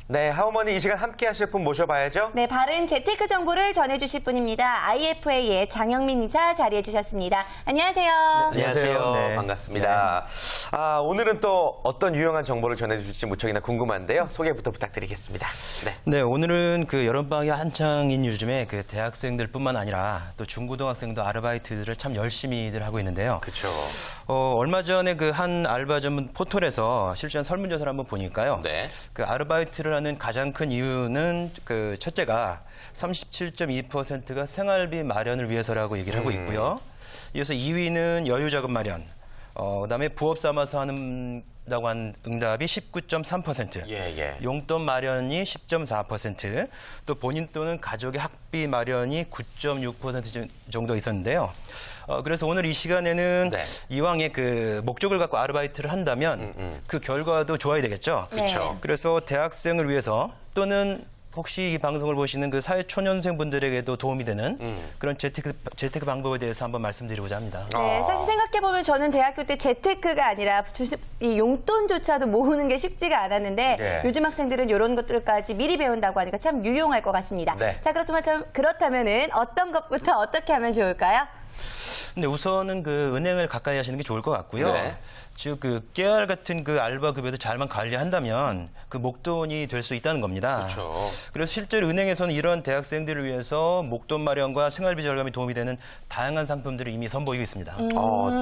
네, 하우머니 이 시간 함께 하실 분 모셔봐야죠. 네, 바른 재테크 정보를 전해주실 분입니다. IFA의 장영민 이사 자리해 주셨습니다. 안녕하세요. 안녕하세요. 네. 반갑습니다. 오늘은 또 어떤 유용한 정보를 전해주실지 무척이나 궁금한데요. 소개부터 부탁드리겠습니다. 네, 오늘은 그 여름방학이 한창인 요즘에 그 대학생들뿐만 아니라 또 중고등학생도 아르바이트들을 참 열심히들 하고 있는데요. 그렇죠. 얼마 전에 그 한 알바 전문 포털에서 실시한 설문조사를 한번 보니까요. 네. 그 아르바이트를 하는 가장 큰 이유는 그 첫째가 37.2%가 생활비 마련을 위해서라고 얘기를 하고 있고요. 이어서 2위는 여유자금 마련. 그다음에 부업 삼아서 한다고 한 응답이 19.3%, 예. 용돈 마련이 10.4%, 또 본인 또는 가족의 학비 마련이 9.6% 정도 있었는데요. 그래서 오늘 이 시간에는 네. 이왕에 그 목적을 갖고 아르바이트를 한다면 그 결과도 좋아야 되겠죠. 그렇죠. 그래서 대학생을 위해서 또는 혹시 이 방송을 보시는 그 사회초년생분들에게도 도움이 되는 그런 재테크 방법에 대해서 한번 말씀드리고자 합니다. 네, 사실 생각해보면 저는 대학교 때 재테크가 아니라 이 용돈조차도 모으는 게 쉽지가 않았는데 네. 요즘 학생들은 이런 것들까지 미리 배운다고 하니까 참 유용할 것 같습니다. 네. 자, 그렇다면은 어떤 것부터 어떻게 하면 좋을까요? 근데 우선은 그 은행을 가까이 하시는 게 좋을 것 같고요. 네. 즉 그 깨알 같은 그 알바 급여도 잘만 관리한다면 그 목돈이 될 수 있다는 겁니다. 그렇죠. 그래서 실제로 은행에서는 이런 대학생들을 위해서 목돈 마련과 생활비 절감이 도움이 되는 다양한 상품들을 이미 선보이고 있습니다.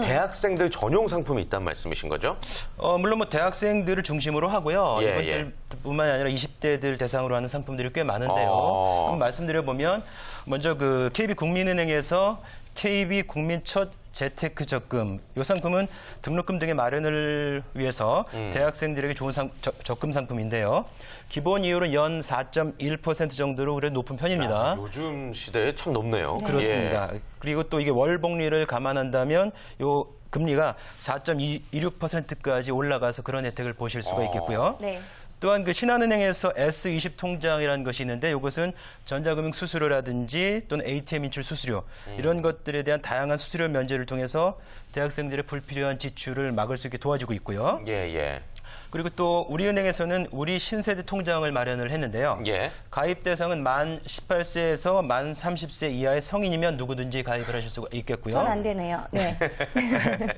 대학생들 전용 상품이 있다는 말씀이신 거죠? 물론 뭐 대학생들을 중심으로 하고요. 예, 이분들뿐만 아니라 20대들 대상으로 하는 상품들이 꽤 많은데요. 그럼 말씀드려보면 먼저 그 KB국민은행에서 KB 국민 첫 재테크 적금. 이 상품은 등록금 등의 마련을 위해서 대학생들에게 좋은 적금 상품인데요. 기본 이율은 연 4.1% 정도로 그래도 높은 편입니다. 요즘 시대에 참 높네요. 그렇습니다. 그리고 또 이게 월복리를 감안한다면 요 금리가 4.26%까지 올라가서 그런 혜택을 보실 수가 있겠고요. 네. 또한 그 신한은행에서 S20 통장이라는 것이 있는데 이것은 전자금융 수수료라든지 또는 ATM 인출 수수료 이런 것들에 대한 다양한 수수료 면제를 통해서 대학생들의 불필요한 지출을 막을 수 있게 도와주고 있고요. 예. 그리고 또 우리은행에서는 우리 신세대 통장을 마련을 했는데요. 예. 가입 대상은 만 18세에서 만 30세 이하의 성인이면 누구든지 가입을 하실 수가 있겠고요. 전 안 되네요. 네.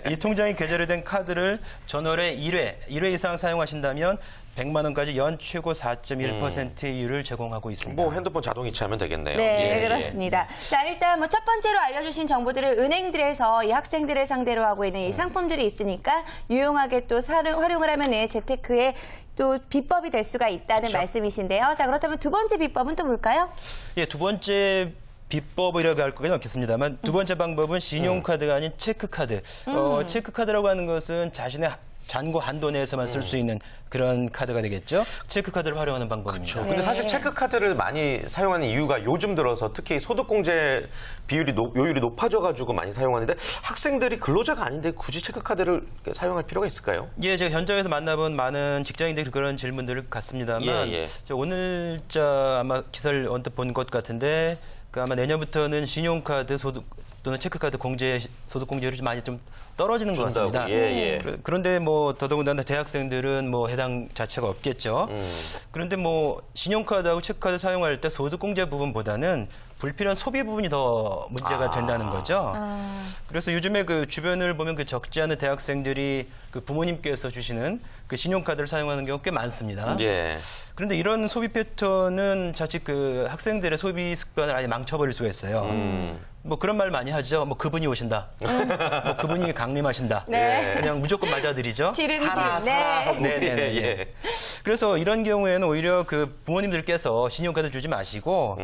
이 통장이 개설이 된 카드를 전월에 1회 이상 사용하신다면 100만 원까지 연 최고 4.1%의 이율을 제공하고 있습니다. 뭐 핸드폰 자동 이체하면 되겠네요. 네, 그렇습니다. 자, 일단 뭐 첫 번째로 알려주신 정보들을 은행들에서 이 학생들을 상대로 하고 있는 이 상품들이 있으니까 유용하게 또 활용을 하면 재테크의 또 비법이 될 수가 있다는 그렇죠. 말씀이신데요. 자, 그렇다면 두 번째 비법은 또 뭘까요? 예, 두 번째 비법이라고 할 건 없겠습니다만 두 번째 방법은 신용카드가 아닌 체크카드. 체크카드라고 하는 것은 자신의 잔고 한도 내에서만 쓸 수 있는 그런 카드가 되겠죠. 체크카드를 활용하는 방법입니다. 그렇죠. 근데 사실 체크카드를 많이 사용하는 이유가 요즘 들어서 특히 소득공제 요율이 높아져가지고 많이 사용하는데 학생들이 근로자가 아닌데 굳이 체크카드를 사용할 필요가 있을까요? 예, 제가 현장에서 만나본 많은 직장인들이 그런 질문들을 갖습니다만 오늘 아마 기사를 언뜻 본 것 같은데 아마 내년부터는 신용카드 또는 체크카드 소득공제율이 많이 좀 떨어지는 것 같습니다. 그런데 뭐 더더군다나 대학생들은 뭐 해당 자체가 없겠죠. 그런데 뭐 신용카드하고 체크카드 사용할 때 소득공제 부분보다는 불필요한 소비 부분이 더 문제가 된다는 거죠. 그래서 요즘에 그 주변을 보면 그 적지 않은 대학생들이 그 부모님께서 주시는 그 신용카드를 사용하는 경우가 꽤 많습니다. 그런데 이런 소비 패턴은 자칫 그 학생들의 소비 습관을 아예 망쳐버릴 수가 있어요. 뭐 그런 말 많이 하죠. 뭐 그분이 오신다. 뭐 그분이 강림하신다. 그냥 무조건 맞아들이죠. 사라. 네. 그래서 이런 경우에는 오히려 그 부모님들께서 신용카드 주지 마시고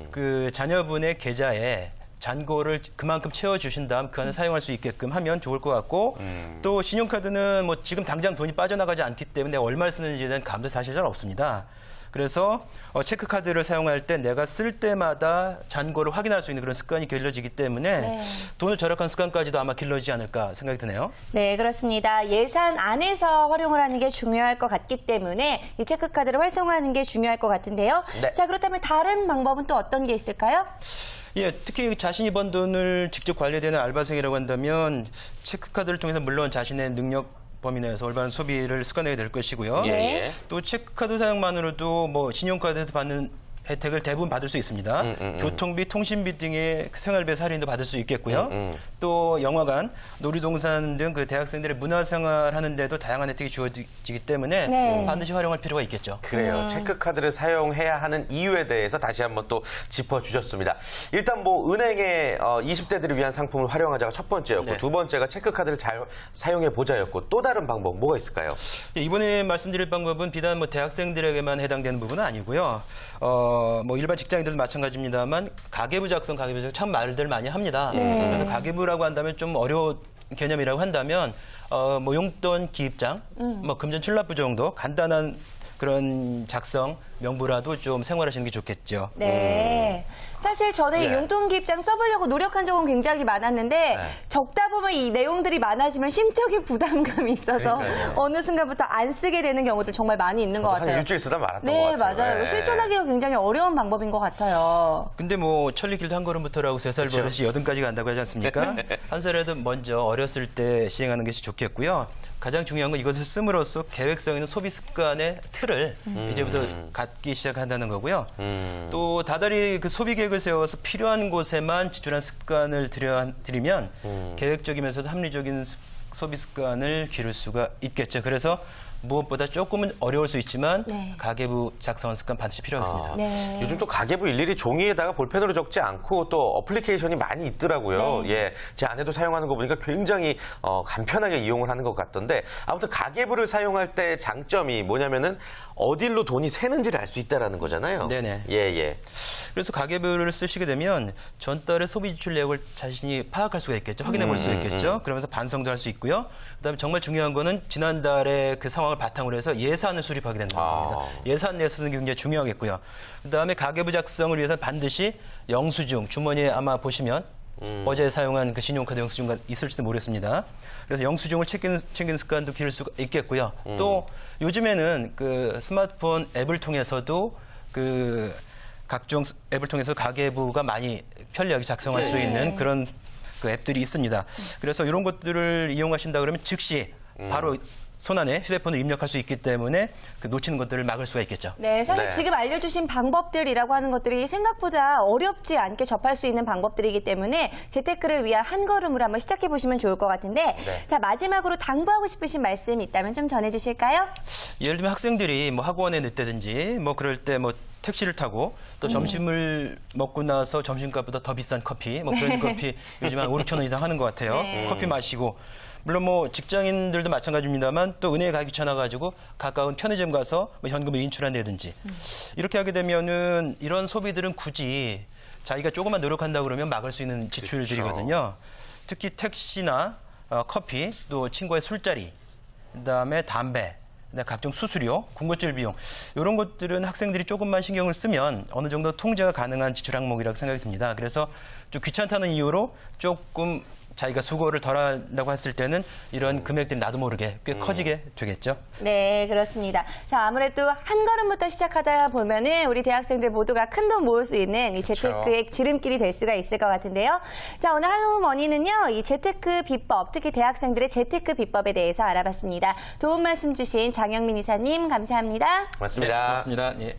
그 자녀분의 계좌에 잔고를 그만큼 채워주신 다음 그 안에 사용할 수 있게끔 하면 좋을 것 같고 또 신용카드는 뭐 지금 당장 돈이 빠져나가지 않기 때문에 얼마를 쓰는지에 대한 감도 사실 잘 없습니다. 그래서 체크카드를 사용할 때 내가 쓸 때마다 잔고를 확인할 수 있는 그런 습관이 길러지기 때문에 돈을 절약한 습관까지도 아마 길러지지 않을까 생각이 드네요. 네, 그렇습니다. 예산 안에서 활용을 하는 게 중요할 것 같기 때문에 이 체크카드를 활성화하는 게 중요할 것 같은데요. 자, 그렇다면 다른 방법은 또 어떤 게 있을까요? 예, 특히 자신이 번 돈을 직접 관리되는 알바생이라고 한다면 체크카드를 통해서 물론 자신의 능력 범위 내에서 올바른 소비를 습관하게 될 것이고요. 예, 예. 또 체크카드 사용만으로도 뭐 신용카드에서 받는 혜택을 대부분 받을 수 있습니다. 교통비, 통신비 등의 생활비에서 할인도 받을 수 있겠고요. 또 영화관, 놀이동산 등 그 대학생들의 문화생활 하는데도 다양한 혜택이 주어지기 때문에 네. 반드시 활용할 필요가 있겠죠. 그래요. 체크카드를 사용해야 하는 이유에 대해서 다시 한번 또 짚어주셨습니다. 일단 뭐 은행의 20대들을 위한 상품을 활용하자가 첫 번째였고 네. 두 번째가 체크카드를 잘 사용해보자였고 또 다른 방법 뭐가 있을까요? 예, 이번에 말씀드릴 방법은 비단 뭐 대학생들에게만 해당되는 부분은 아니고요. 뭐 일반 직장인들도 마찬가지입니다만 가계부 작성 참 말들 많이 합니다. 그래서 가계부라고 한다면 좀 어려운 개념이라고 한다면 뭐 용돈 기입장, 뭐 금전 출납부 정도 간단한 그런 작성 명부라도 좀 생활하시는 게 좋겠죠. 네. 사실 저는 이 예. 용돈기입장 써보려고 노력한 적은 굉장히 많았는데 네. 적다 보면 이 내용들이 많아지면 심적인 부담감이 있어서 그러니까요. 어느 순간부터 안 쓰게 되는 경우들 정말 많이 있는 것 한 같아요. 일주일 쓰다 말았던 네, 것 같아요. 맞아요. 네. 실천하기가 굉장히 어려운 방법인 것 같아요. 근데 뭐 천리길도 한 걸음부터라고 3살 그렇죠. 버릇이 80까지 간다고 하지 않습니까? 한 살에도 먼저 어렸을 때 시행하는 것이 좋겠고요. 가장 중요한 건 이것을 씀으로써 계획성 있는 소비 습관의 틀을 이제부터 갖기 시작한다는 거고요. 또 다달이 그 소비 계획을 세워서 필요한 곳에만 지출한 습관을 들이면 계획적이면서도 합리적인 소비 습관을 기를 수가 있겠죠. 그래서 무엇보다 조금은 어려울 수 있지만 네. 가계부 작성하는 습관 반드시 필요하겠습니다. 네. 요즘 또 가계부 일일이 종이에다가 볼펜으로 적지 않고 또 어플리케이션이 많이 있더라고요. 네. 예, 제 아내도 사용하는 거 보니까 굉장히 간편하게 이용을 하는 것 같던데 아무튼 가계부를 사용할 때 장점이 뭐냐면은 어딜로 돈이 새는지를 알 수 있다라는 거잖아요. 네네. 예, 예. 그래서 가계부를 쓰시게 되면 전달의 소비 지출 내역을 자신이 파악할 수가 있겠죠. 확인해 볼 수 있겠죠. 그러면서 반성도 할 수 있고요. 그다음에 정말 중요한 거는 지난달의 그 상황을 바탕으로 해서 예산을 수립하게 된다는 겁니다. 예산 내에 쓰는 게 굉장히 중요하겠고요. 그다음에 가계부 작성을 위해서 반드시 영수증, 주머니에 아마 보시면 어제 사용한 그 신용카드 영수증가 있을지도 모르겠습니다. 그래서 영수증을 챙기는 습관도 기를 수가 있겠고요. 또 요즘에는 그 스마트폰 앱을 통해서도 그 각종 앱을 통해서 가계부가 많이 편리하게 작성할 수 있는 그런 그 앱들이 있습니다. 그래서 이런 것들을 이용하신다 그러면 즉시 바로 손안에 휴대폰을 입력할 수 있기 때문에 그 놓치는 것들을 막을 수가 있겠죠. 네, 사실 네. 지금 알려주신 방법들이라고 하는 것들이 생각보다 어렵지 않게 접할 수 있는 방법들이기 때문에 재테크를 위한 한 걸음으로 한번 시작해 보시면 좋을 것 같은데 네. 자 마지막으로 당부하고 싶으신 말씀이 있다면 좀 전해주실까요? 예를 들면 학생들이 뭐 학원에 늦다든지 뭐 그럴 때 뭐 택시를 타고 또 점심을 먹고 나서 점심값보다 더 비싼 커피, 뭐 그런 커피 요즘 한 5, 6천 원 이상 하는 것 같아요. 네. 커피 마시고 물론 뭐 직장인들도 마찬가지입니다만 또 은행에 가기 귀찮아가지고 가까운 편의점 가서 뭐 현금을 인출한다든지 이렇게 하게 되면은 이런 소비들은 굳이 자기가 조금만 노력한다 그러면 막을 수 있는 지출들이거든요. 특히 택시나 커피, 또 친구의 술자리, 그다음에 담배, 각종 수수료, 군것질 비용 이런 것들은 학생들이 조금만 신경을 쓰면 어느 정도 통제가 가능한 지출 항목이라고 생각이 듭니다. 그래서 좀 귀찮다는 이유로 조금 자기가 수고를 덜 한다고 했을 때는 이런 금액들이 나도 모르게 꽤 커지게 되겠죠. 네, 그렇습니다. 자, 아무래도 한 걸음부터 시작하다 보면은 우리 대학생들 모두가 큰 돈 모을 수 있는 이 재테크의 지름길이 될 수가 있을 것 같은데요. 자, 오늘 한우머니는요, 이 재테크 비법, 특히 대학생들의 재테크 비법에 대해서 알아봤습니다. 도움 말씀 주신 장영민 이사님, 감사합니다. 맞습니다. 네, 고맙습니다. 예.